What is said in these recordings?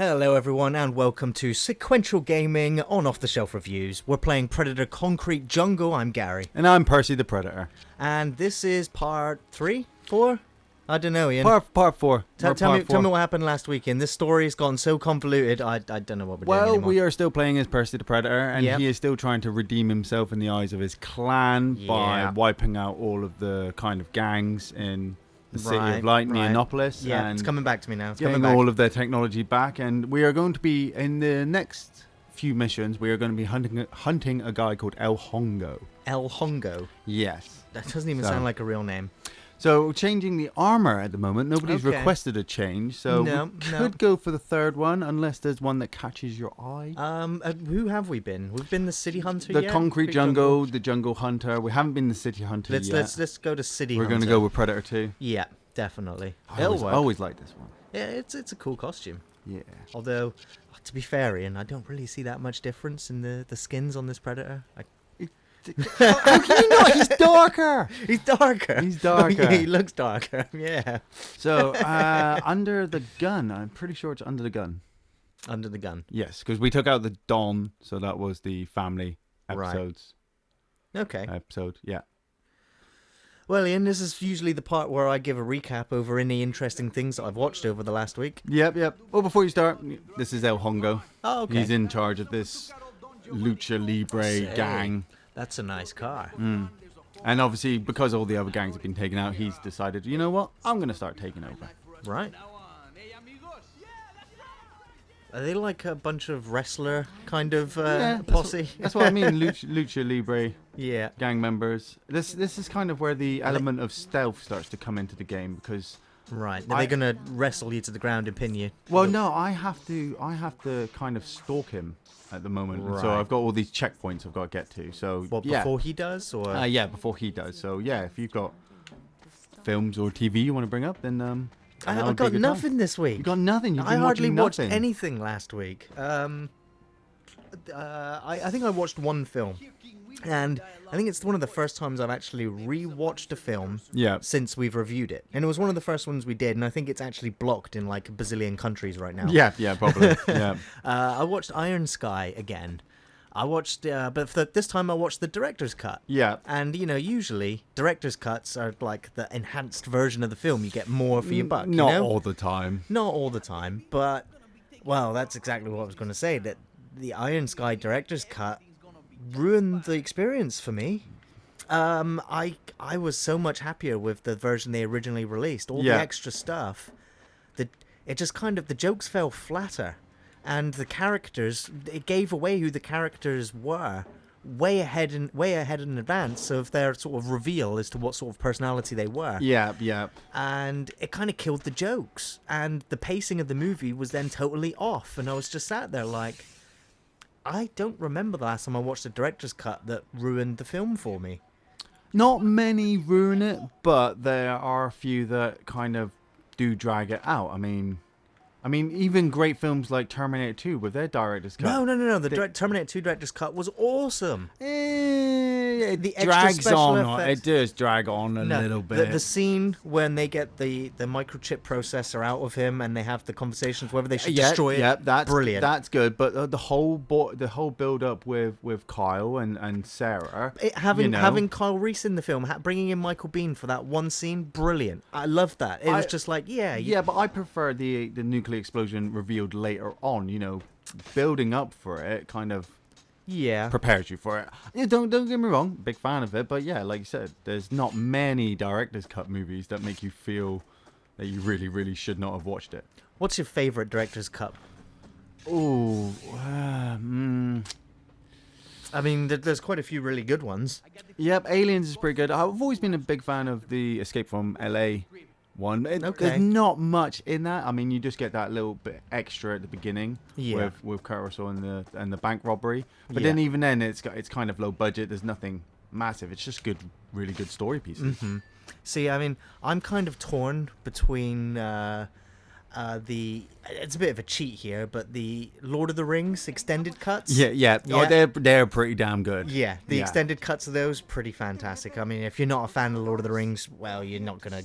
Hello everyone and welcome to Sequential Gaming on Off the Shelf Reviews. We're playing Predator Concrete Jungle. I'm Gary. And I'm Percy the Predator. And this is part 3? 4? I don't know, Ian. Part 4. Tell me what happened last weekend. This story has gone so convoluted, I don't know what we're doing anymore. Well, we are still playing as Percy the Predator, and Yep. he is still trying to redeem himself in the eyes of his clan by wiping out all of the kind of gangs in the City of Light, Neonopolis. Yeah, and it's coming back to me now. It's getting coming back. all of their technology back, and we are going to be, in the next few missions, we are going to be hunting a guy called El Hongo. El Hongo? Yes. That doesn't even sound like a real name. So, changing the armor at the moment. Nobody's Okay. requested a change, so we could go for the third one, unless there's one that catches your eye. Who have we been? We've been the City Hunter The yet? Concrete Jungle, the Jungle Hunter. We haven't been the City Hunter yet. Let's go to City We're Hunter. going to go with Predator 2. Yeah, definitely. I always like this one. Yeah, it's a cool costume. Yeah. Although, to be fair, Ian, I don't really see that much difference in the skins on this Predator. How can you not? He's darker. He's darker. He's darker. Yeah, he looks darker. Yeah. So, under the gun. I'm pretty sure it's under the gun. Under the gun. Yes, because we took out the Don, so that was the family episodes. Right. Okay. Episode, yeah. Well, Ian, this is usually the part where I give a recap over any interesting things that I've watched over the last week. Yep. Well, before you start, this is El Hongo. Oh, okay. He's in charge of this Lucha Libre gang. That's a nice car. And obviously, because all the other gangs have been taken out, he's decided, you know what? I'm going to start taking over. Right. Are they like a bunch of wrestler kind of posse? That's what I mean, Lucha Libre Yeah. gang members. This is kind of where the element of stealth starts to come into the game, because... Right. Are they going to wrestle you to the ground and pin you? Well, no, I have to kind of stalk him at the moment. Right. So I've got all these checkpoints I've got to get to. So What, before he does? Or yeah, before he does. So yeah, if you've got films or TV you want to bring up, then I've got nothing this week. You got nothing. You've I been hardly watching watched nothing. anything last week. I think I watched one film, and I think it's one of the first times I've actually re-watched a film since we've reviewed it. And it was one of the first ones we did, and I think it's actually blocked in like a bazillion countries right now. Yeah, probably. Yeah. I watched Iron Sky again. I watched, but this time I watched the director's cut. Yeah. And, usually director's cuts are like the enhanced version of the film. You get more for your buck. Not all the time. Not all the time, but, well, that's exactly what I was going to say, that the Iron Sky director's cut ruined the experience for me. I was so much happier with the version they originally released. All the extra stuff, it just kind of, the jokes fell flatter. And the characters, it gave away who the characters were way ahead in advance of their sort of reveal as to what sort of personality they were. Yeah. And it kind of killed the jokes. And the pacing of the movie was then totally off. And I was just sat there like, I don't remember the last time I watched a director's cut that ruined the film for me. Not many ruin it, but there are a few that kind of do drag it out. I mean, even great films like Terminator 2 with their director's cut. No. The Terminator 2 director's cut was awesome. It extra drags special on. effects. It does drag on a little bit. The scene when they get the microchip processor out of him and they have the conversations whether they should destroy it. Yeah, that's brilliant. That's good. But the whole build up with Kyle and Sarah, having Kyle Reese in the film, bringing in Michael Biehn for that one scene, brilliant. I love that. It was just like but I prefer the nuclear explosion revealed later on. Building up for it kind of prepares you for it. Yeah, don't get me wrong, big fan of it, but yeah, like you said, there's not many director's cut movies that make you feel that you really, really should not have watched it. What's your favorite director's cut? Oh, I mean, there's quite a few really good ones. Yep, Aliens is pretty good. I've always been a big fan of the Escape from LA one. There's not much in that. I mean, you just get that little bit extra at the beginning with Kurt Russell and the bank robbery. But then even then, it's kind of low budget. There's nothing massive. It's just really good story pieces. Mm-hmm. See, I mean, I'm kind of torn between it's a bit of a cheat here, but the Lord of the Rings extended cuts. Yeah. Oh, they're pretty damn good. Yeah, the extended cuts of those pretty fantastic. I mean, if you're not a fan of Lord of the Rings, well, you're not gonna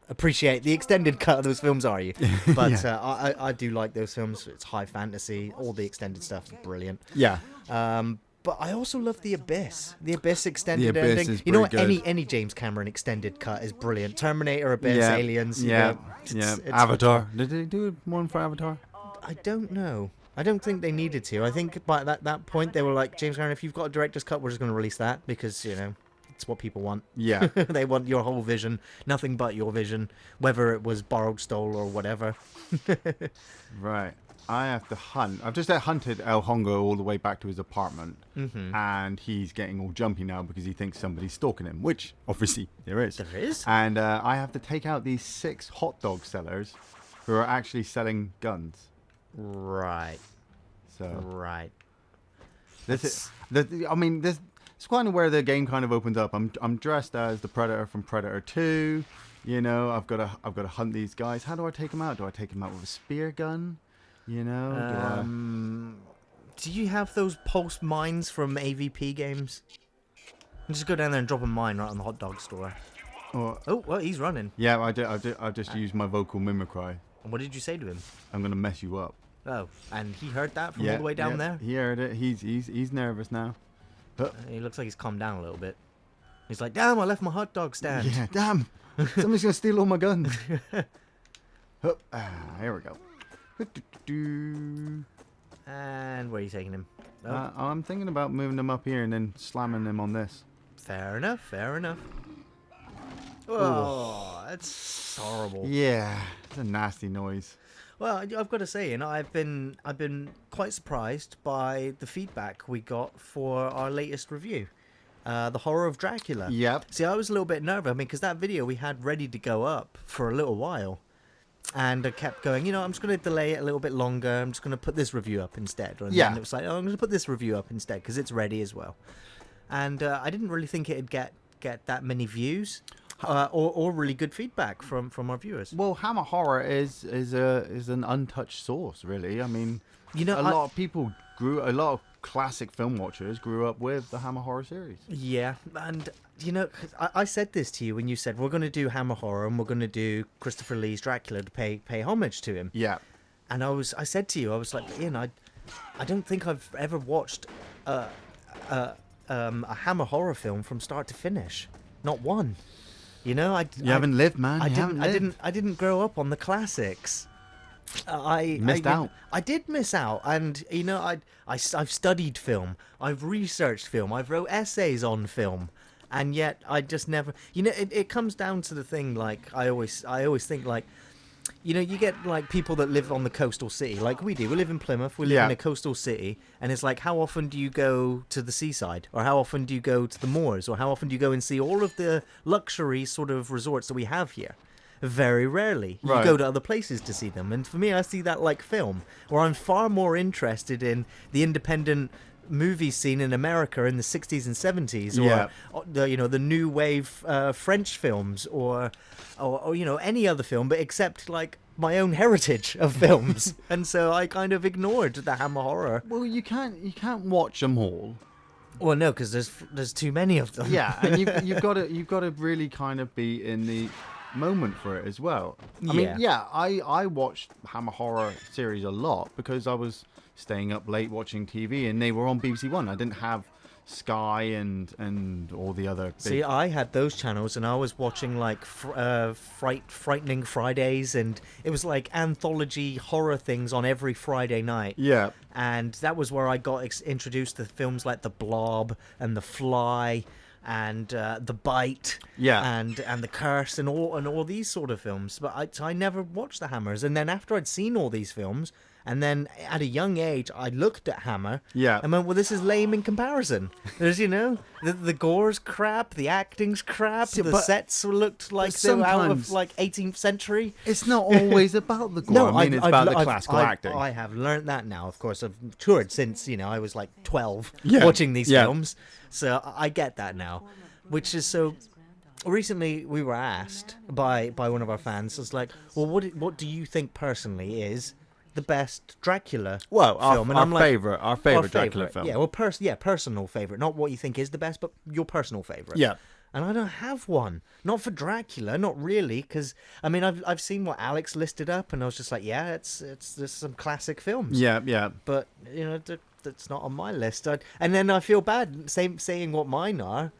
appreciate the extended cut of those films, are you? But Yeah. I do like those films. It's high fantasy. All the extended stuff is brilliant. Yeah. But I also love The Abyss. The Abyss extended The Abyss ending. is You know what? pretty good. Any James Cameron extended cut is brilliant. Terminator, Abyss, Yeah. Aliens. Yeah. It's Avatar. Did they do one for Avatar? I don't know. I don't think they needed to. I think by that point they were like, James Cameron, if you've got a director's cut, we're just going to release that because, it's what people want. Yeah. They want your whole vision, nothing but your vision, whether it was borrowed, stole, or whatever. Right. I have to hunt. I've just hunted El Hongo all the way back to his apartment, and he's getting all jumpy now because he thinks somebody's stalking him, which obviously there is. There is? And I have to take out these 6 hot dog sellers who are actually selling guns. Right. So Right. this it's kind of where the game kind of opens up. I'm dressed as the Predator from Predator 2. I've got to hunt these guys. How do I take them out? Do I take them out with a spear gun? Do you have those pulse mines from AVP games? Just go down there and drop a mine right on the hot dog store. Oh, well, he's running. Yeah, I just used my vocal mimicry. What did you say to him? I'm gonna mess you up. Oh, and he heard that from all the way down there? He heard it. He's nervous now. He looks like he's calmed down a little bit. He's like, damn, I left my hot dog stand. Yeah, damn. Somebody's gonna steal all my guns. Here we go. And where are you taking him? Oh, I'm thinking about moving them up here and then slamming them on this. fair enough, fair enough. Oh, that's horrible. Yeah, it's a nasty noise. Well, I've got to say, I've been quite surprised by the feedback we got for our latest review, the horror of Dracula. Yep. See, I was a little bit nervous, because that video we had ready to go up for a little while, and I kept going, I'm just going to delay it a little bit longer. I'm just going to put this review up instead. And then it was like, oh, I'm going to put this review up instead because it's ready as well. And I didn't really think it'd get that many views. Or really good feedback from our viewers. Well, Hammer Horror is an untouched source, really. I mean, a lot of classic film watchers grew up with the Hammer Horror series. Yeah, and I said this to you when you said we're going to do Hammer Horror and we're going to do Christopher Lee's Dracula to pay homage to him. Yeah, and I said to you, I was like, Ian, I don't think I've ever watched a Hammer Horror film from start to finish, not one. You haven't lived, man. I didn't grow up on the classics. I missed out. I did miss out, and I've studied film, I've researched film, I've wrote essays on film, and yet I just never. It comes down to the thing. Like I always think like. You get like people that live on the coastal city, like we do. We live in Plymouth. We live in a coastal city, and it's like, how often do you go to the seaside, or how often do you go to the moors, or how often do you go and see all of the luxury sort of resorts that we have here? Very rarely. You go to other places to see them, and for me, I see that like film, where I'm far more interested in the independent movie scene in America in the 60s and 70s, or the new wave French films, or any other film, but except like my own heritage of films. And so I kind of ignored the Hammer Horror. Well, you can't watch them all. Well, no, because there's too many of them. Yeah, and you've got to really kind of be in the moment for it as well. I watched Hammer Horror series a lot because I was staying up late watching TV, and they were on BBC One. I didn't have Sky and all the other big... See, I had those channels, and I was watching like Frightening Fridays, and it was like anthology horror things on every Friday night. Yeah. And that was where I got introduced to films like The Blob and The Fly and The Bite, and The Curse, and all these sort of films. But I never watched the Hammers. And then after I'd seen all these films, and then at a young age, I looked at Hammer, and went, well, this is lame in comparison. There's, the gore's crap, the acting's crap, the sets looked like they were out of like 18th century. It's not always about the gore. No, it's about the classical acting. I have learned that now. Of course, I've toured since I was like 12 watching these films, so I get that now. Which is so. Recently, we were asked by one of our fans. It's like, well, what do you think personally is the best Dracula film? And our favorite Dracula film. Yeah, well, personal favorite, not what you think is the best, but your personal favorite. Yeah. and I don't have one. Not for Dracula, not really, because I mean I've seen what Alex listed up, and I was just like, yeah, there's some classic films. Yeah. But that's not on my list. And then I feel bad saying what mine are,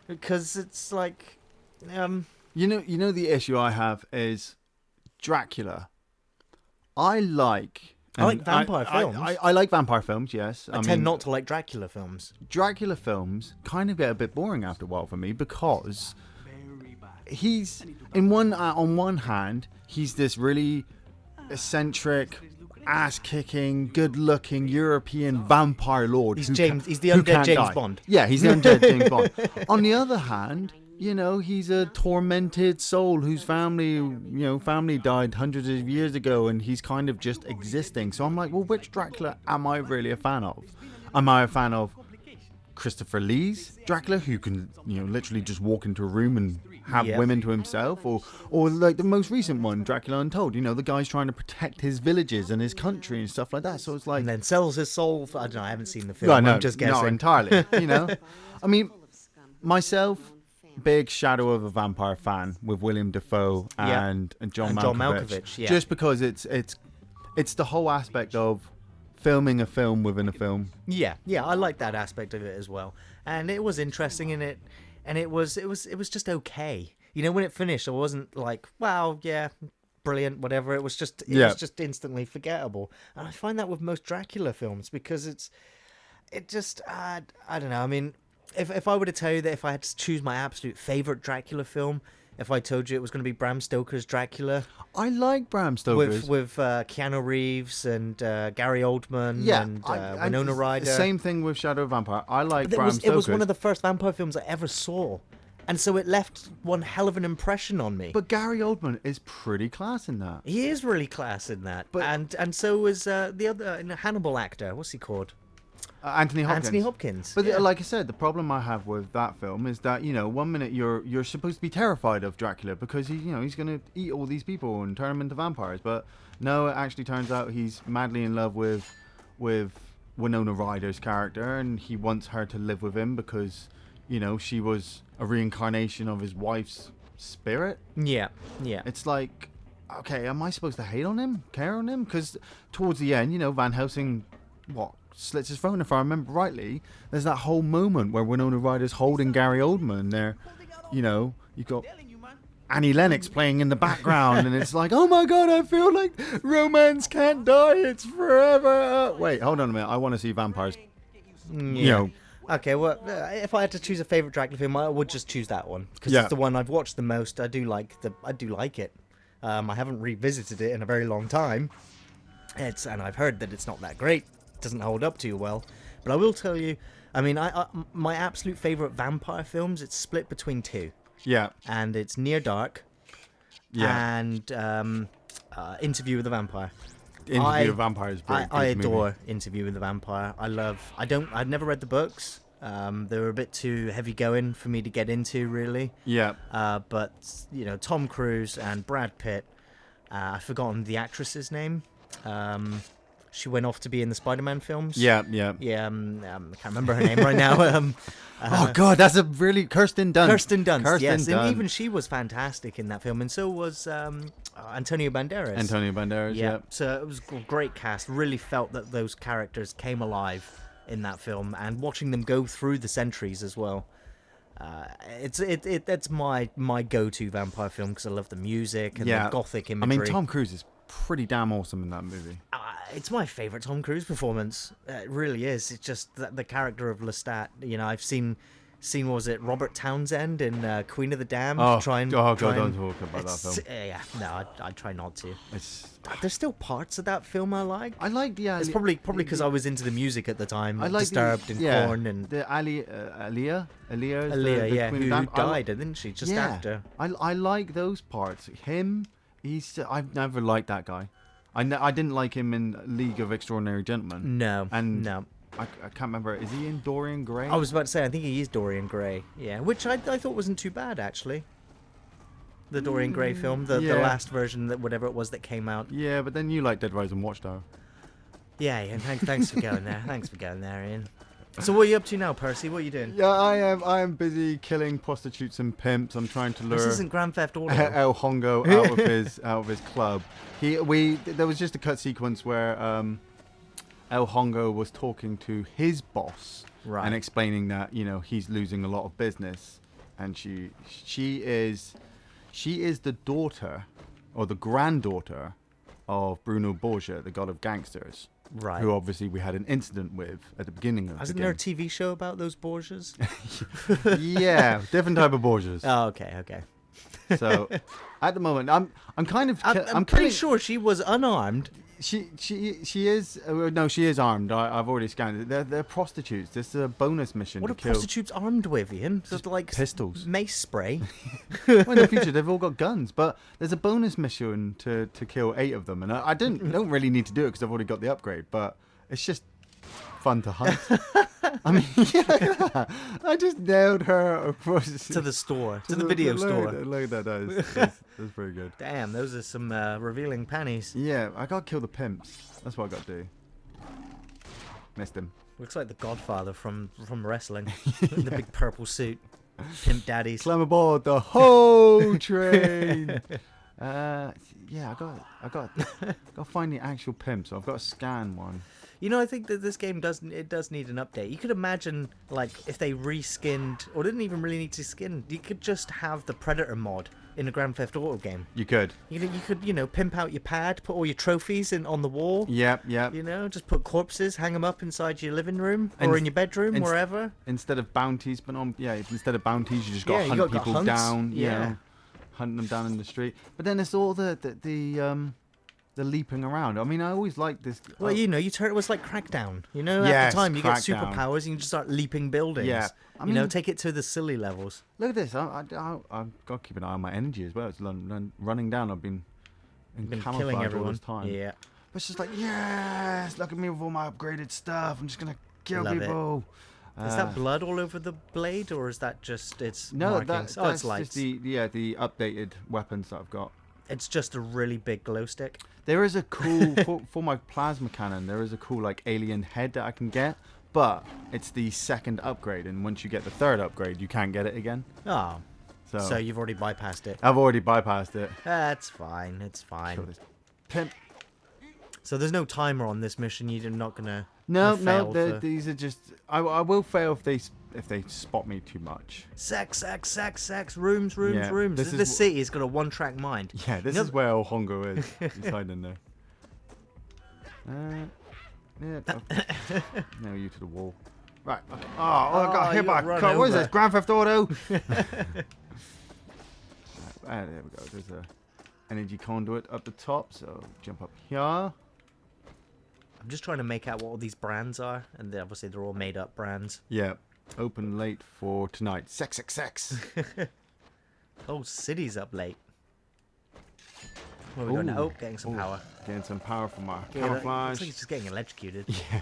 because it's like, you know the issue I have is Dracula. I like vampire films. I like vampire films, yes. I tend not to like Dracula films. Dracula films kind of get a bit boring after a while for me, because he's on one hand he's this really eccentric, ass-kicking, good-looking European vampire lord. He's the undead James Bond. Yeah, he's the undead James Bond. On the other hand, he's a tormented soul whose family died hundreds of years ago, and he's kind of just existing. So I'm like, well, which Dracula am I really a fan of? Am I a fan of Christopher Lee's Dracula, who can, literally just walk into a room and have women to himself, or like the most recent one, Dracula Untold? The guy's trying to protect his villages and his country and stuff like that. So it's like, and then sells his soul for, I don't know, I haven't seen the film. I'm just guessing. Not entirely. I mean, myself, big Shadow of a Vampire fan with William Dafoe and John Malkovich. Yeah. Just because it's the whole aspect of filming a film within a film. Yeah, I like that aspect of it as well, and it was interesting in it, and it was just okay. When it finished, I wasn't like, wow, yeah, brilliant, whatever. It was just instantly forgettable, and I find that with most Dracula films, because I don't know. I mean, if I were to tell you that if I had to choose my absolute favorite Dracula film, if I told you it was going to be Bram Stoker's Dracula. I like Bram Stoker's. With Keanu Reeves and Gary Oldman and Winona Ryder. Same thing with Shadow of a Vampire. I like Bram Stoker's. It was one of the first vampire films I ever saw. And so it left one hell of an impression on me. But Gary Oldman is pretty class in that. He is really class in that. But, and so is the other Hannibal actor. What's he called? Anthony Hopkins. But like I said, the problem I have with that film is that 1 minute you're supposed to be terrified of Dracula because he's going to eat all these people and turn them into vampires, but no, it actually turns out he's madly in love with Winona Ryder's character, and he wants her to live with him because she was a reincarnation of his wife's spirit. Yeah. It's like, okay, am I supposed to hate on him, care on him? Because towards the end, Van Helsing slits his phone, if I remember rightly. There's that whole moment where Winona Ryder's holding Gary Oldman there. You've got Annie Lennox playing in the background, and it's like, oh my god, I feel like romance can't die, it's forever. Wait, hold on a minute, I want to see vampires. Okay, well, if I had to choose a favorite Dracula film, I would just choose that one, because it's the one I've watched the most. I do like it. I haven't revisited it in a very long time. And I've heard that it's not that great. Doesn't hold up too well, but I will tell you, I mean, my absolute favorite vampire films, it's split between two, and it's Near Dark and Interview with the Vampire. Interview with the Vampire is great. I adore Interview with the Vampire. I'd never read the books. They were a bit too heavy going for me to get into, really. But Tom Cruise and Brad Pitt, I've forgotten the actress's name. She went off to be in the Spider-Man films. I can't remember her name right now. Oh God, that's a really Kirsten Dunst. Yes, and even she was fantastic in that film, and so was Antonio Banderas. Yeah. So it was a great cast. Really felt that those characters came alive in that film, and watching them go through the centuries as well. That's my go-to vampire film, because I love the music and the gothic imagery. I mean, Tom Cruise is pretty damn awesome in that movie. It's my favorite Tom Cruise performance. It really is. It's just the character of Lestat. I've seen what was it, Robert Townsend in Queen of the Damned. God, don't talk about that film. No, I try not to. There's still parts of that film I like. I like the. It's probably because I was into the music at the time. I like Disturbed and Korn and the Aaliyah, who died, didn't she? Just after. I like those parts. Him. I've never liked that guy. I didn't like him in League of Extraordinary Gentlemen. No. I can't remember. Is he in Dorian Gray? I was about to say, I think he is Dorian Gray. Yeah, which I thought wasn't too bad, actually. The Dorian Gray film, the last version, whatever it was that came out. Yeah, but then you like Dead Rise and Watchtower. Yeah, and thanks for going there. Thanks for going there, Ian. So what are you up to now, Percy? What are you doing? Yeah, I am busy killing prostitutes and pimps. I'm trying to lure This isn't Grand Theft Auto. El Hongo out of his club. There was just a cut sequence where El Hongo was talking to his boss and explaining that he's losing a lot of business, and she is the daughter or the granddaughter of Bruno Borgia, the god of gangsters. Right. Who obviously we had an incident with at the beginning of the game. Isn't there a TV show about those Borgias? Yeah, different type of Borgias. Oh, okay. So, at the moment, I'm kind of I'm pretty sure she was unarmed. She is no, she is armed. I've already scanned it. They're prostitutes. This is a bonus mission. What to are kill prostitutes armed with, Ian? Just like pistols, mace spray. Well, in the future they've all got guns, but there's a bonus mission to kill 8 of them, and I don't really need to do it because I've already got the upgrade. But it's just fun to hunt. I mean, yeah, I just nailed her across to the store, to the video store. Look at that. That's pretty good. Damn, those are some revealing panties. Yeah, I gotta kill the pimps. That's what I gotta do. Missed him. Looks like the Godfather from wrestling. The big purple suit. Pimp daddies. Climb aboard the whole train. Yeah, I got find the actual pimp. So I've got to scan one. I think that this game does need an update. You could imagine, like, if they reskinned, or didn't even really need to skin, you could just have the Predator mod in a Grand Theft Auto game. You could. You could, pimp out your pad, put all your trophies on the wall. Yep. Just put corpses, hang them up inside your living room or in your bedroom, wherever. Instead of bounties, instead of bounties, you just got to hunt people down. Yeah. Hunting them down in the street. But then it's all the leaping around. I mean, I always liked this. Well, it was like Crackdown. At the time you get superpowers and you just start leaping buildings. Yeah. I mean, take it to the silly levels. Look at this. I've got to keep an eye on my energy as well. It's running down. I've been killing everyone all this time. Yeah. But it's just like, yes, look at me with all my upgraded stuff. I'm just going to kill people. Is that blood all over the blade, or is that just its markings? That's it's lights. Just the updated weapons that I've got. It's just a really big glow stick. There is a cool for my plasma cannon. There is a cool alien head that I can get, but it's the second upgrade, and once you get the third upgrade, you can't get it again. Oh, so you've already bypassed it. I've already bypassed it. That's fine. It's fine. Kill this pimp. So there's no timer on this mission. You're not gonna. No. These are just. I will fail if they spot me too much. Sex. Rooms. This city has got a one-track mind. Yeah, this is where El Hongo is. He's hiding there. Nail you to the wall. Right. Okay. Oh, I got hit by a car. What is this? Grand Theft Auto? Right, there we go. There's a energy conduit up the top, so jump up here. I'm just trying to make out what all these brands are, and obviously they're all made-up brands. Yeah. Open late for tonight. Sex. Oh, city's up late. What are we got now? Oh, getting some power. Getting some power from our camouflage. Looks like he's just getting electrocuted. Yeah.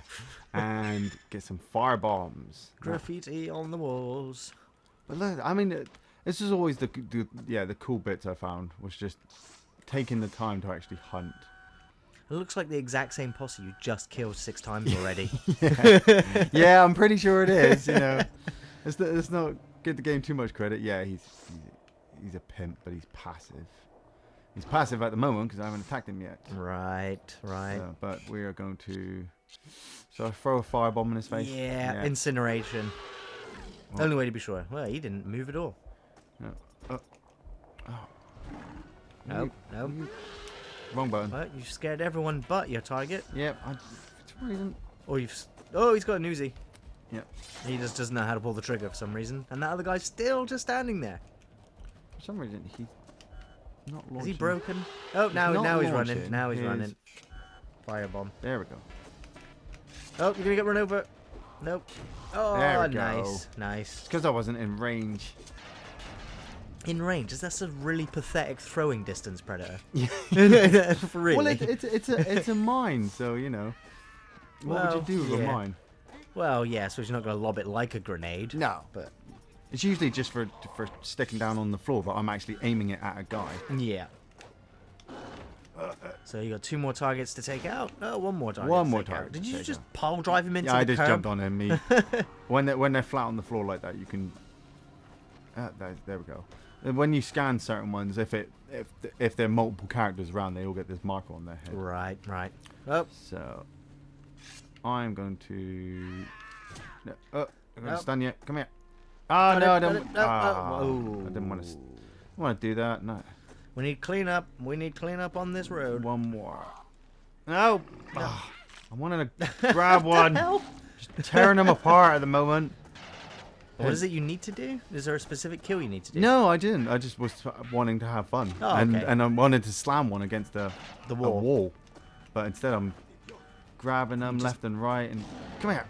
And get some fire bombs. Graffiti on the walls. But look, I mean, this is always the cool bits I found was just taking the time to actually hunt. It looks like the exact same posse you just killed 6 times already. Yeah, I'm pretty sure it is. It's not give the game too much credit. Yeah, he's a pimp, but he's passive. He's passive at the moment because I haven't attacked him yet. Right. But we are going to. So I throw a firebomb in his face. Yeah. Incineration. Well, only way to be sure. Well, he didn't move at all. No. Nope. Wrong button. Well, you scared everyone but your target. Yep. Or he's got a Uzi. Yep. He just doesn't know how to pull the trigger for some reason. And that other guy's still just standing there. For some reason, he's not launching. Is he broken? Oh, now he's running. Now he's running. Firebomb. There we go. Oh, you're going to get run over. Nope. Oh, there we nice. go. Nice. It's because I wasn't in range. In range? That's a really pathetic throwing distance, Predator. Really? Well, it's a mine, so What would you do with a mine? Well, yeah, so you're not going to lob it like a grenade. No, but it's usually just for sticking down on the floor. But I'm actually aiming it at a guy. Yeah. So you got 2 more targets to take out. Oh, 1 more target. One to more take out. target Did to you take just out. pile drive him into Yeah, the I just curb? jumped on him. When they're flat on the floor like that, you can. There we go. When you scan certain ones, if there are multiple characters around, they all get this marker on their head. Right, right. Oh. So I'm going to. No, I'm going to stun you. Come here. Oh no, I don't. I didn't want to do that. No. We need cleanup. We need cleanup on this road. One more. No. Oh, I wanted to grab one. Just tearing them apart at the moment. What is it you need to do? Is there a specific kill you need to do? No, I didn't. I just was wanting to have fun. Oh, and okay. I wanted to slam one against a wall. wall. But instead I'm grabbing them left and right and... Come here.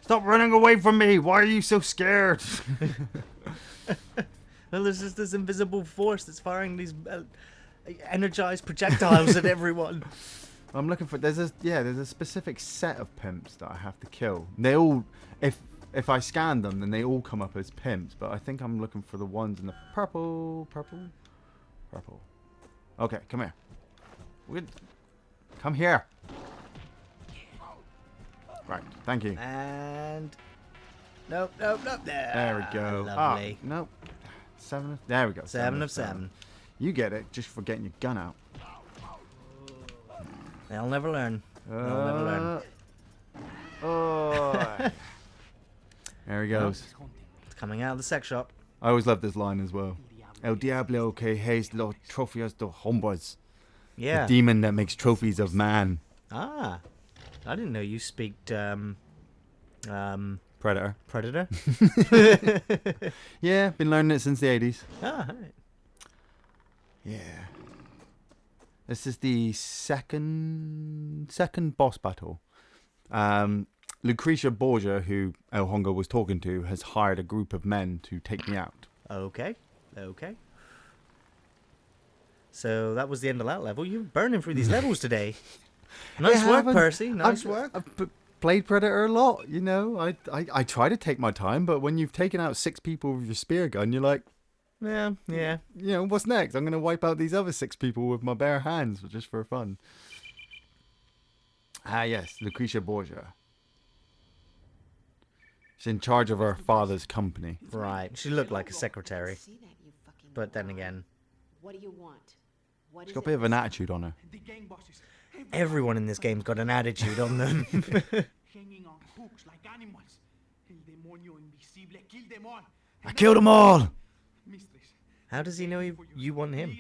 Stop running away from me. Why are you so scared? Well, there's just this invisible force that's firing these energized projectiles at everyone. I'm looking for... There's a specific set of pimps that I have to kill. They all... If I scan them, then they all come up as pimps. But I think I'm looking for the ones in the purple. Okay, come here. Come here. Right, thank you. And... Nope. There we go. Lovely. Ah, nope. 7 there we go. 7 of 7. You get it just for getting your gun out. They'll never learn. They'll never learn. Oh. There he goes. It's coming out of the sex shop. I always love this line as well. El Diablo que hace los trofeos de hombres. Yeah. The demon that makes trophies of man. Ah. I didn't know you speak Predator. Predator. Yeah, been learning it since the 80s. Ah, alright. Yeah. This is the second boss battle. Lucretia Borgia, who El Hongo was talking to, has hired a group of men to take me out. Okay. So that was the end of that level. You're burning through these levels today. Nice work, Percy. Nice work. I've played Predator a lot, you know. I try to take my time, but when you've taken out 6 people with your spear gun, you're like, yeah. You know, what's next? I'm going to wipe out these other 6 people with my bare hands just for fun. Ah, yes, Lucretia Borgia. She's in charge of her father's company. Right. She looked like a secretary. But then again, what do you want? She's got a bit of an attitude on her. everyone in this game's got an attitude on them. Hanging on hooks like animals. El demonio invisible killed them all. I killed them all! How does he know you want him?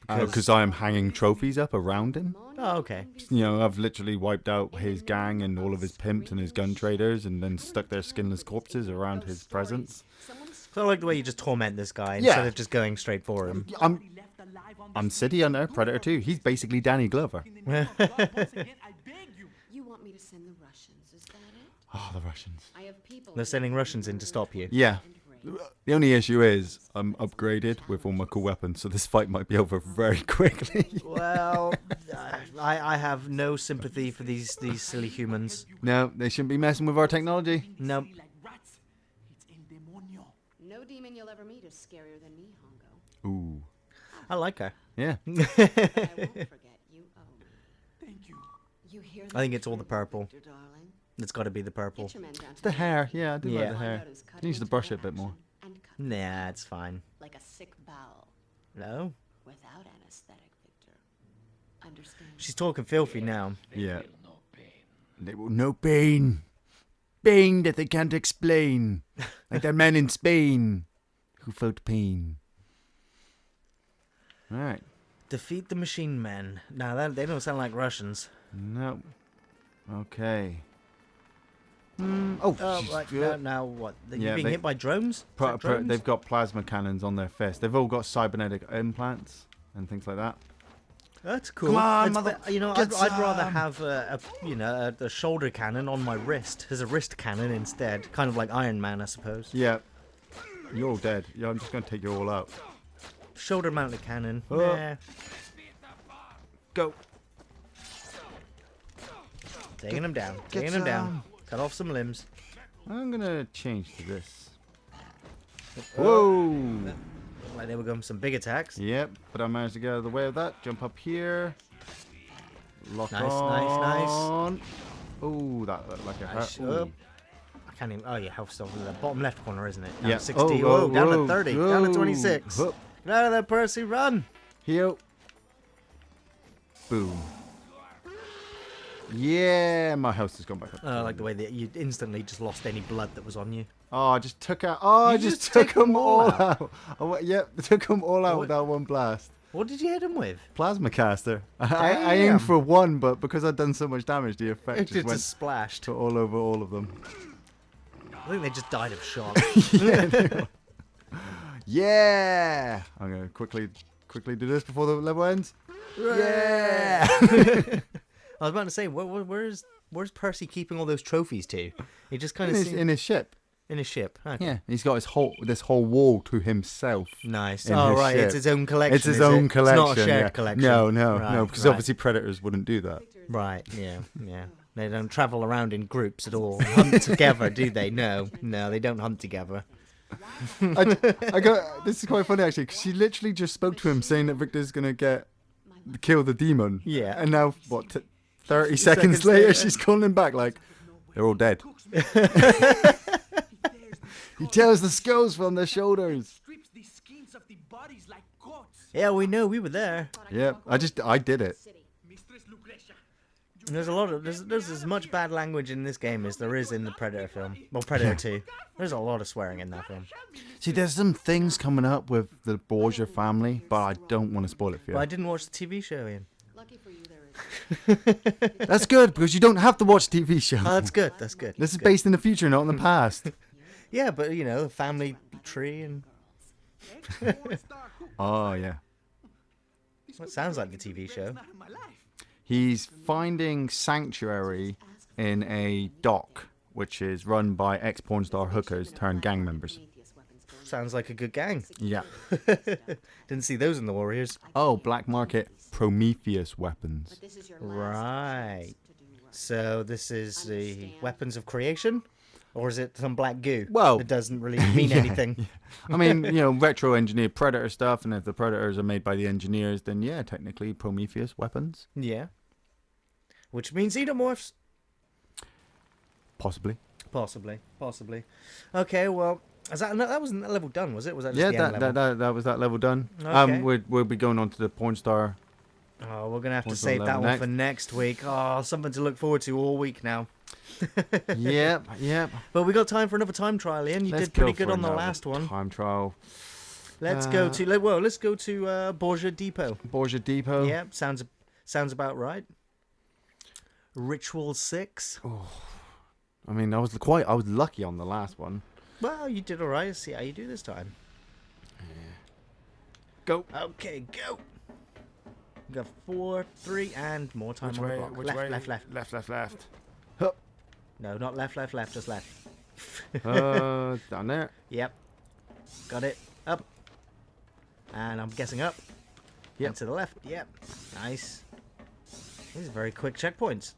Because I am hanging trophies up around him. Oh, okay. You know, I've literally wiped out his gang and all of his pimps and his gun traders and then stuck their skinless corpses around his presence. So I like the way you just torment this guy instead of just going straight for him. I'm City Hunter, Predator 2. He's basically Danny Glover. You want me to send the Russians, is that it? Oh, the Russians. I have people. They're sending Russians in to stop you. Yeah. The only issue is I'm upgraded with all my cool weapons, so this fight might be over very quickly. Well, I have no sympathy for these silly humans. No, they shouldn't be messing with our technology. Nope. No demon you'll ever meet is scarier than me, Hongo. Ooh. I like her. Yeah. I won't forget you owe me. Thank you. You hear I think it's all the purple. Victor, darling? It's got to be the purple. Get your men down It's to the the hair. Yeah, I do like Yeah. the hair. Find out who's cutting Needs to into brush that it a bit more. action and cut Nah, it's fine. like a sick bowel No? without anesthetic, Victor. Understand? She's talking filthy now. Yeah. They will no pain. Pain that they can't explain. Like that man in Spain who felt pain. Alright. Defeat the machine men. Now, they don't sound like Russians. No. Okay. She's right. good. Now what? Are you Yeah, being hit by drones? Is that drones? They've got plasma cannons on their fists. They've all got cybernetic implants and things like that. That's cool. Come on, It's mother- you know, get I'd rather some. have a shoulder cannon on my wrist. There's a wrist cannon instead, kind of like Iron Man, I suppose. Yeah. You're all dead. Yeah, I'm just going to take you all out. Shoulder mounted cannon. Oh. Nah. Go. Taking him down. Get Taking him down. some. Cut off some limbs. I'm going to change to this. Whoa. Like, there we go, some big attacks. Yep, but I managed to get out of the way of that. Jump up here. Lock Nice. on. Oh, that looked like a Nice. hurt. Ooh. I can't even. Oh, yeah, health still in the bottom left corner, isn't it? Down Yeah. to 60. Oh, down to 30. Down to 26. Whoa. Get out of there, Percy. Run. Heal. Boom. Yeah, my health has gone back up. I like the way that you instantly just lost any blood that was on you. Oh, I just took out. Oh, I You just just took take them them all all out. out. Yep, took them all out What? with that one blast. What did you hit him with? Plasma caster. I Damn. aimed for one, but because I'd done so much damage, the effect It just went just splashed. to all over all of them. I think they just died of shock. Yeah! I'm gonna quickly do this before the level ends. Yeah. I was about to say, where's Percy keeping all those trophies to? He just kind of In his ship. in his ship. Okay. Yeah, he's got this whole wall to himself. Nice. In Oh his right, ship. it's his own collection. It's his is own it? collection. It's not a shared yeah. collection. No, Right, because right. obviously predators wouldn't do that. Right. Yeah. They don't travel around in groups at all. Hunt together, do they? No, they don't hunt together. I got this is quite funny actually, because she literally just spoke to him saying that Victor's gonna kill the demon. Yeah. And now what? 30 seconds seconds later, later. she's calling him back like they're all dead. He tells the skulls from their shoulders. Strips the skins of the bodies like goats. Yeah, we know. We were there. Yeah, I did it. Mistress Lucretia. There's a lot of there's as much bad language in this game as there is in the Predator film. Well, Predator 2. There's a lot of swearing in that film. See, there's some things coming up with the Borgia family, but I don't want to spoil it for you. But I didn't watch the TV show, Ian. Lucky for you, there is. That's good because you don't have to watch TV show. Oh, that's good. That's good. This is Good. based in the future, not in the past. Yeah, but you know, the family tree and Oh yeah. well, it sounds like the TV show. He's finding sanctuary in a dock, which is run by ex-porn star hookers turned gang members. Sounds like a good gang. Yeah. Didn't see those in the Warriors. Oh, black market Prometheus weapons. This is your Right. So this is the weapons of creation, or is it some black goo? Well, it doesn't really mean yeah, anything. I mean, retro engineered Predator stuff, and if the Predators are made by the engineers, then yeah, technically Prometheus weapons. Yeah. Which means xenomorphs. Possibly. Possibly. Okay, well, that wasn't that level done, was it? Was that just the end level? that was that level done. Okay. We'll be going on to the porn star. Oh, we're gonna have to What's save the that level one for next week. Oh, something to look forward to all week now. Yep. But we got time for another time trial, Ian. You Let's did pretty go good for on the another last one. Time trial. Let's go to Borgia Depot. Borgia Depot. Yeah, sounds about right. Ritual 6. I mean, I was lucky on the last one. Well, you did all right. Let's see how you do this time. Go. Okay, go. We got 4, 3, and more time on the clock. Left. Left. No, not left, just left. Down there. Yep. Got it. Up. And I'm guessing up. Yep. And to the left. Yep. Nice. These are very quick checkpoints.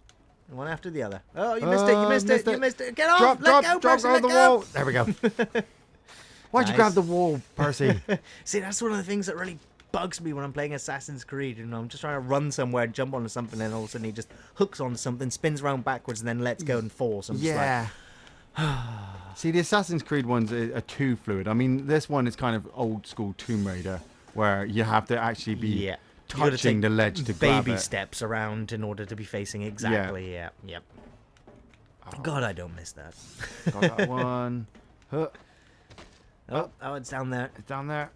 One after the other. Oh, you missed it. You missed it. Get off. Let go, Percy, let the go. wall. There we go. Why'd you Nice. grab the wall, Percy? See, that's one of the things that really bugs me when I'm playing Assassin's Creed. I'm just trying to run somewhere, jump onto something, and all of a sudden he just hooks onto something, spins around backwards, and then lets go and falls. I'm just like, Yeah. See, the Assassin's Creed ones are too fluid. I mean, this one is kind of old school Tomb Raider, where you have to actually be yeah. You gotta touching take the ledge to grab baby it. steps around in order to be facing exactly. Yeah. Yep. God, I don't miss that. Got that one. Huh. Oh, it's down there. It's down there.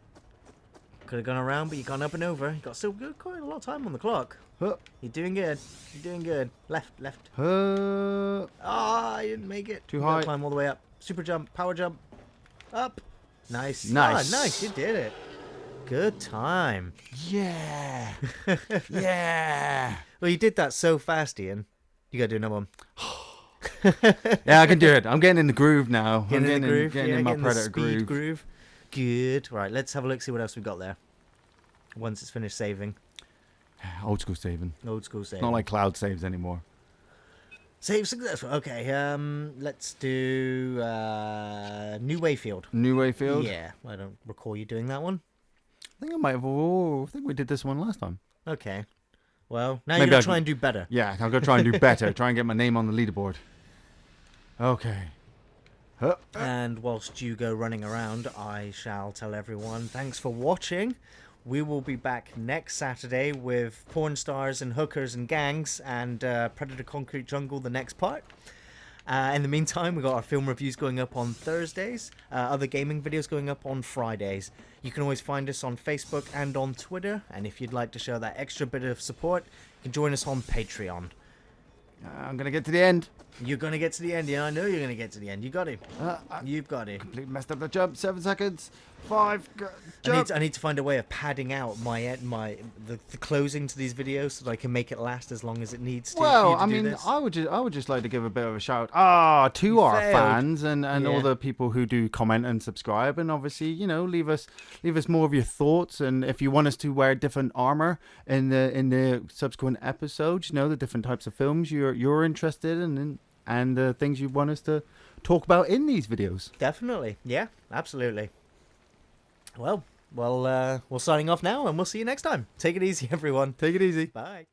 Could have gone around, but you gone up and over. You got still quite a lot of time on the clock. Huh. You're doing good. Left. Huh. Ah, I didn't make it. Too You gotta high. Climb all the way up. Super jump, power jump. Up. Nice. Nice. Ah, nice. You did it. Good time. Yeah. Yeah. Well, you did that so fast, Ian. You gotta do another one. Yeah, I can do it. I'm getting in the groove now. Getting in the groove. Getting in my getting the Predator speed groove. Good. Right, let's have a look, see what else we got there. Once it's finished saving. Old school saving. Old school saving. Not like cloud saves anymore. Save successful. Okay, let's do New Wayfield. New Wayfield. Yeah, I don't recall you doing that one. think I might have. Oh, I think we did this one last time. Okay. Well, now Maybe you're going I to try can- and do better. Yeah, I'm gonna try and do better. Try and get my name on the leaderboard. Okay. And whilst you go running around, I shall tell everyone thanks for watching. We will be back next Saturday with porn stars and hookers and gangs and Predator Concrete Jungle, the next part. In the meantime, we've got our film reviews going up on Thursdays, other gaming videos going up on Fridays. You can always find us on Facebook and on Twitter, and if you'd like to show that extra bit of support, you can join us on Patreon. I'm gonna get to the end. You're going to get to the end, yeah, I know you're going to get to the end. You got it. You've got it. Completely messed up the jump. 7 seconds. 5. Jump. I need to find a way of padding out the closing to these videos so that I can make it last as long as it needs to. Well, I mean, I would just like to give a bit of a shout to our failed. fans and Yeah. all the people who do comment and subscribe, and obviously leave us more of your thoughts, and if you want us to wear different armor in the subsequent episodes, the different types of films you're interested in and the things you want us to talk about in these videos. Definitely, yeah, absolutely. Well, we're signing off now, and we'll see you next time. Take it easy, everyone. Take it easy. Bye.